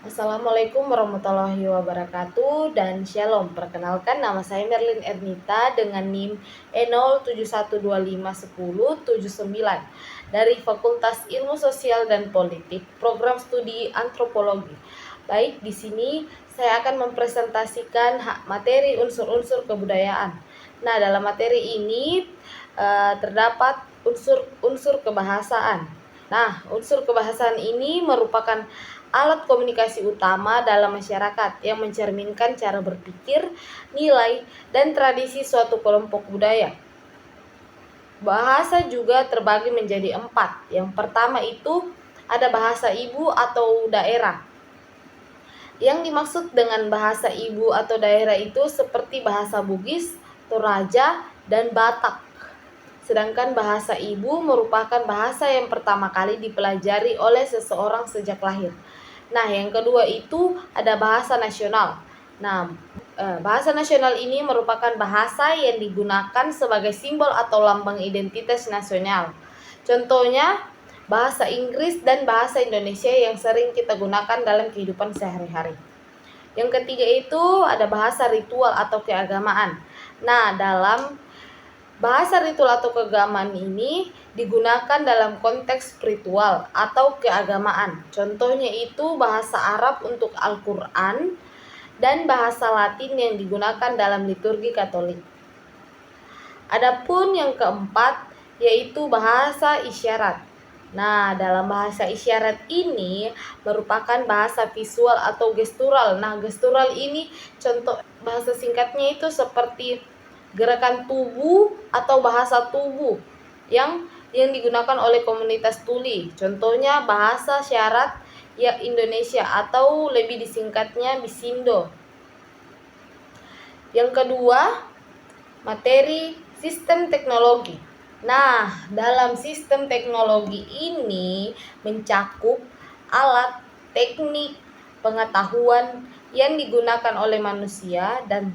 Assalamualaikum warahmatullahi wabarakatuh dan Shalom. Perkenalkan, nama saya Merlin Ernita dengan NIM E071251079 dari Fakultas Ilmu Sosial dan Politik, Program Studi Antropologi. Baik, di sini saya akan mempresentasikan materi unsur-unsur kebudayaan. Nah, dalam materi ini terdapat unsur-unsur kebahasaan. Nah, unsur kebahasaan ini merupakan alat komunikasi utama dalam masyarakat yang mencerminkan cara berpikir, nilai, dan tradisi suatu kelompok budaya. Bahasa juga terbagi menjadi 4. Yang pertama itu ada bahasa ibu atau daerah. Yang dimaksud dengan bahasa ibu atau daerah itu seperti bahasa Bugis, Toraja, dan Batak. Sedangkan bahasa ibu merupakan bahasa yang pertama kali dipelajari oleh seseorang sejak lahir. Nah, yang kedua itu ada bahasa nasional. Nah, bahasa nasional ini merupakan bahasa yang digunakan sebagai simbol atau lambang identitas nasional. Contohnya, bahasa Inggris dan bahasa Indonesia yang sering kita gunakan dalam kehidupan sehari-hari. Yang ketiga itu ada bahasa ritual atau keagamaan. Nah, dalam bahasa ritual atau keagamaan ini digunakan dalam konteks spiritual atau keagamaan. Contohnya itu bahasa Arab untuk Al-Quran dan bahasa Latin yang digunakan dalam liturgi Katolik. Adapun yang keempat yaitu bahasa isyarat. Nah, dalam bahasa isyarat ini merupakan bahasa visual atau gestural. Nah, gestural ini contoh bahasa singkatnya itu seperti gerakan tubuh atau bahasa tubuh yang digunakan oleh komunitas tuli. Contohnya bahasa syarat ya Indonesia atau lebih disingkatnya Bisindo. Yang kedua, materi sistem teknologi. Nah, dalam sistem teknologi ini mencakup alat, teknik, pengetahuan yang digunakan oleh manusia dan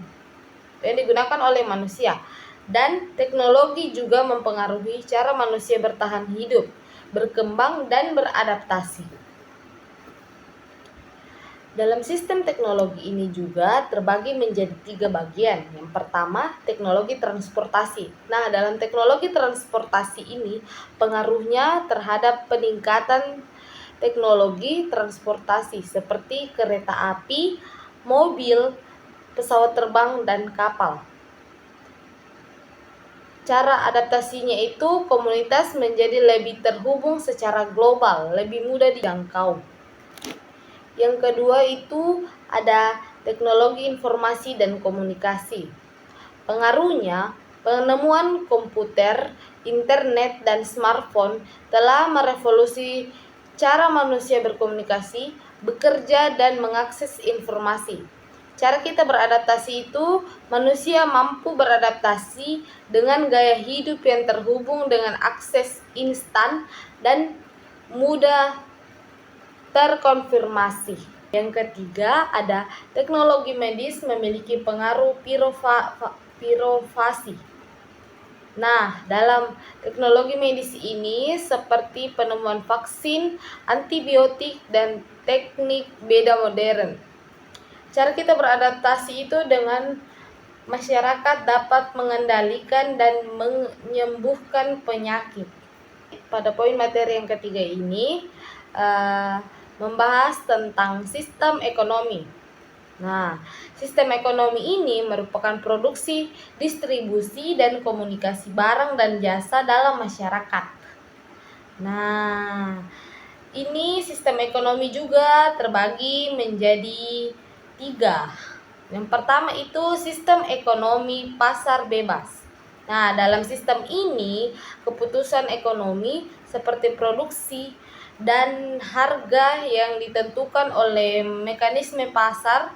teknologi juga mempengaruhi cara manusia bertahan hidup, berkembang, dan beradaptasi. Dalam sistem teknologi ini juga terbagi menjadi 3 bagian. Yang pertama, teknologi transportasi. Nah, dalam teknologi transportasi ini pengaruhnya terhadap peningkatan teknologi transportasi seperti kereta api, mobil, pesawat terbang, dan kapal. Cara adaptasinya itu komunitas menjadi lebih terhubung secara global, lebih mudah dijangkau. Yang kedua itu ada teknologi informasi dan komunikasi. Pengaruhnya, penemuan komputer, internet, dan smartphone telah merevolusi cara manusia berkomunikasi, bekerja, dan mengakses informasi. Cara kita beradaptasi itu, manusia mampu beradaptasi dengan gaya hidup yang terhubung dengan akses instan dan mudah terkonfirmasi. Yang ketiga ada teknologi medis memiliki pengaruh privasi. Nah, dalam teknologi medis ini seperti penemuan vaksin, antibiotik, dan teknik beda modern. Cara kita beradaptasi itu dengan masyarakat dapat mengendalikan dan menyembuhkan penyakit. Pada poin materi yang ketiga ini membahas tentang sistem ekonomi. Nah, sistem ekonomi ini merupakan produksi, distribusi, dan komunikasi barang dan jasa dalam masyarakat. Nah, ini sistem ekonomi juga terbagi menjadi 3. Yang pertama itu sistem ekonomi pasar bebas. Nah, dalam sistem ini keputusan ekonomi seperti produksi dan harga yang ditentukan oleh mekanisme pasar,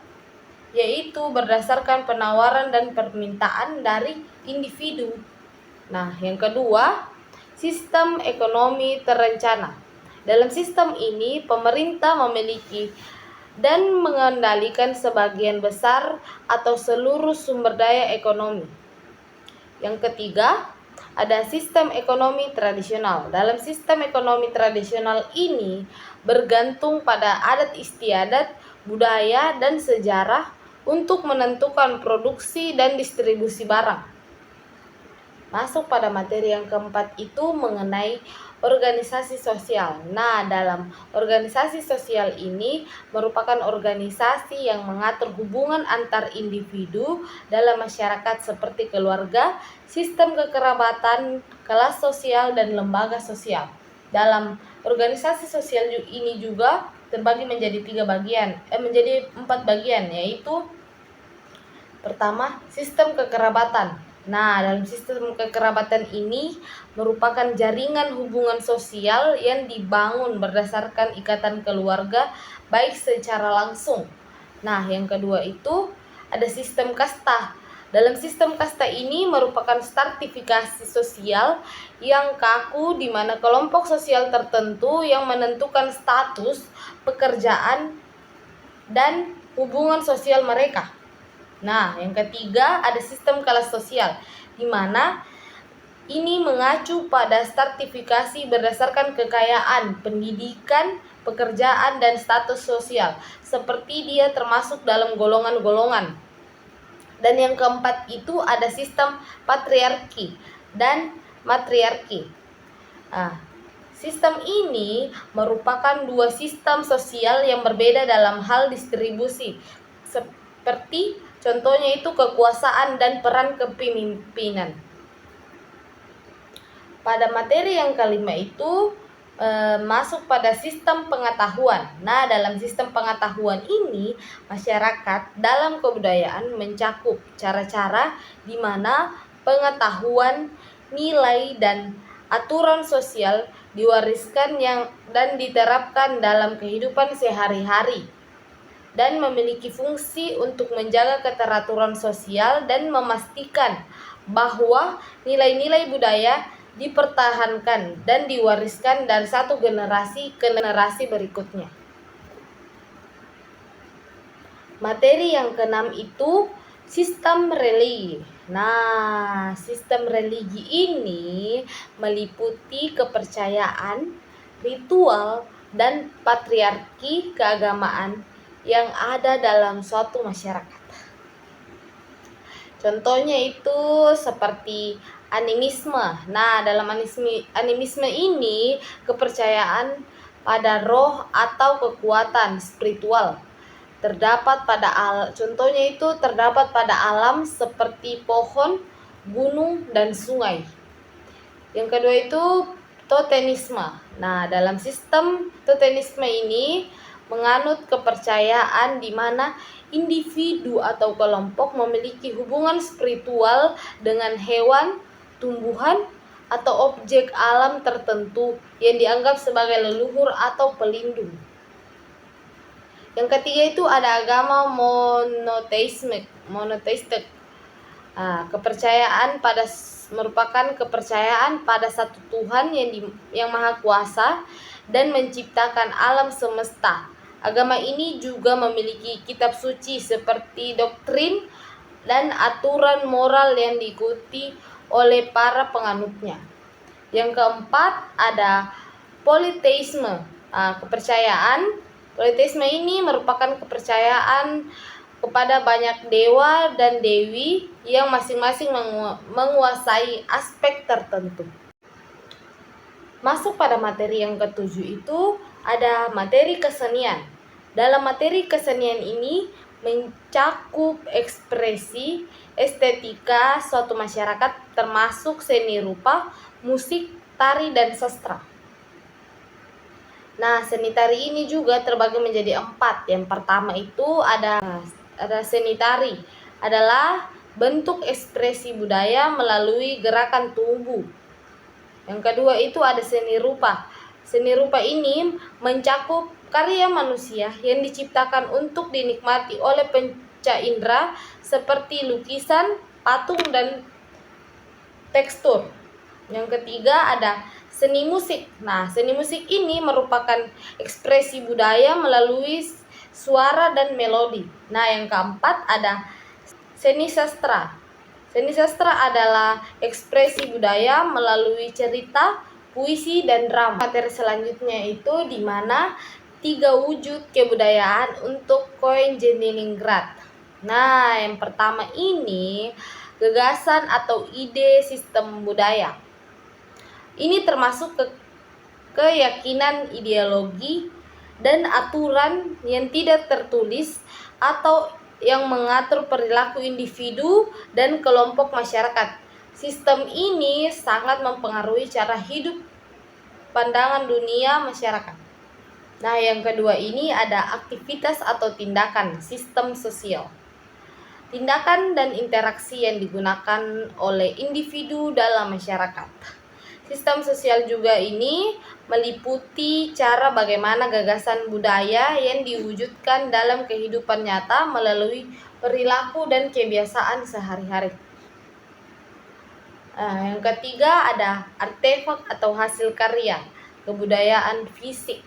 yaitu berdasarkan penawaran dan permintaan dari individu. Nah, yang kedua, sistem ekonomi terencana. Dalam sistem ini, pemerintah memiliki dan mengendalikan sebagian besar atau seluruh sumber daya ekonomi. Yang ketiga, ada sistem ekonomi tradisional. Dalam sistem ekonomi tradisional ini bergantung pada adat istiadat, budaya, dan sejarah untuk menentukan produksi dan distribusi barang. Masuk pada materi yang keempat itu mengenai organisasi sosial. Nah, dalam organisasi sosial ini merupakan organisasi yang mengatur hubungan antar individu dalam masyarakat seperti keluarga, sistem kekerabatan, kelas sosial, dan lembaga sosial. Dalam organisasi sosial ini juga terbagi menjadi menjadi 4 bagian, yaitu pertama, sistem kekerabatan. Nah, dalam sistem kekerabatan ini merupakan jaringan hubungan sosial yang dibangun berdasarkan ikatan keluarga baik secara langsung. Nah, yang kedua itu ada sistem kasta. Dalam sistem kasta ini merupakan stratifikasi sosial yang kaku di mana kelompok sosial tertentu yang menentukan status, pekerjaan, dan hubungan sosial mereka. Nah, yang ketiga ada sistem kelas sosial, di mana ini mengacu pada stratifikasi berdasarkan kekayaan, pendidikan, pekerjaan, dan status sosial, seperti dia termasuk dalam golongan-golongan. Dan yang keempat itu ada sistem patriarki dan matriarki. Sistem ini merupakan dua sistem sosial yang berbeda dalam hal distribusi, seperti contohnya itu kekuasaan dan peran kepemimpinan. Pada materi yang kelima itu masuk pada sistem pengetahuan. Nah, dalam sistem pengetahuan ini masyarakat dalam kebudayaan mencakup cara-cara di mana pengetahuan, nilai, dan aturan sosial diwariskan dan diterapkan dalam kehidupan sehari-hari, dan memiliki fungsi untuk menjaga keteraturan sosial dan memastikan bahwa nilai-nilai budaya dipertahankan dan diwariskan dari satu generasi ke generasi berikutnya. Materi yang keenam itu sistem religi. Nah, sistem religi ini meliputi kepercayaan, ritual, dan patriarki keagamaan yang ada dalam suatu masyarakat. Contohnya itu seperti animisme. Nah, dalam animisme ini kepercayaan pada roh atau kekuatan spiritual contohnya itu terdapat pada alam seperti pohon, gunung, dan sungai. Yang kedua itu totemisme. Nah, dalam sistem totemisme ini menganut kepercayaan di mana individu atau kelompok memiliki hubungan spiritual dengan hewan, tumbuhan, atau objek alam tertentu yang dianggap sebagai leluhur atau pelindung. Yang ketiga itu ada agama monoteistik. Merupakan kepercayaan pada satu Tuhan yang Maha Kuasa dan menciptakan alam semesta. Agama ini juga memiliki kitab suci seperti doktrin dan aturan moral yang diikuti oleh para penganutnya. Yang keempat ada politeisme. Politeisme ini merupakan kepercayaan kepada banyak dewa dan dewi yang masing-masing menguasai aspek tertentu. Masuk pada materi yang ketujuh itu ada materi kesenian. Dalam materi kesenian ini mencakup ekspresi estetika suatu masyarakat termasuk seni rupa, musik, tari, dan sastra. Nah, seni tari ini juga terbagi menjadi 4. Yang pertama itu ada seni tari, adalah bentuk ekspresi budaya melalui gerakan tubuh. Yang kedua itu ada seni rupa. Seni rupa ini mencakup karya manusia yang diciptakan untuk dinikmati oleh panca indera seperti lukisan, patung, dan tekstur. Yang ketiga ada seni musik. Nah, seni musik ini merupakan ekspresi budaya melalui suara dan melodi. Nah, yang keempat ada seni sastra. Seni sastra adalah ekspresi budaya melalui cerita, puisi, dan drama. Materi selanjutnya itu di mana 3 wujud kebudayaan untuk koin Leningrad. Nah, yang pertama ini gagasan atau ide sistem budaya. Ini termasuk keyakinan, ideologi, dan aturan yang tidak tertulis atau yang mengatur perilaku individu dan kelompok masyarakat. Sistem ini sangat mempengaruhi cara hidup, pandangan dunia masyarakat. Nah, yang kedua ini ada aktivitas atau tindakan sistem sosial. Tindakan dan interaksi yang digunakan oleh individu dalam masyarakat. Sistem sosial juga ini meliputi cara bagaimana gagasan budaya yang diwujudkan dalam kehidupan nyata melalui perilaku dan kebiasaan sehari-hari. Yang ketiga ada artefak atau hasil karya, kebudayaan fisik.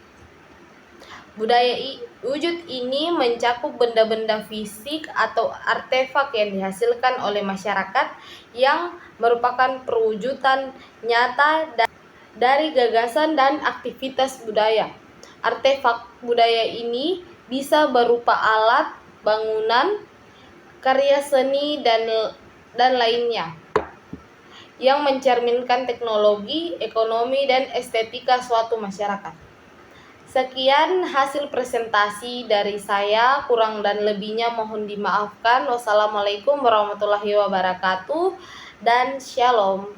Budaya wujud ini mencakup benda-benda fisik atau artefak yang dihasilkan oleh masyarakat yang merupakan perwujudan nyata dari gagasan dan aktivitas budaya. Artefak budaya ini bisa berupa alat, bangunan, karya seni, dan lainnya yang mencerminkan teknologi, ekonomi, dan estetika suatu masyarakat. Sekian hasil presentasi dari saya, kurang dan lebihnya mohon dimaafkan. Wassalamualaikum warahmatullahi wabarakatuh dan shalom.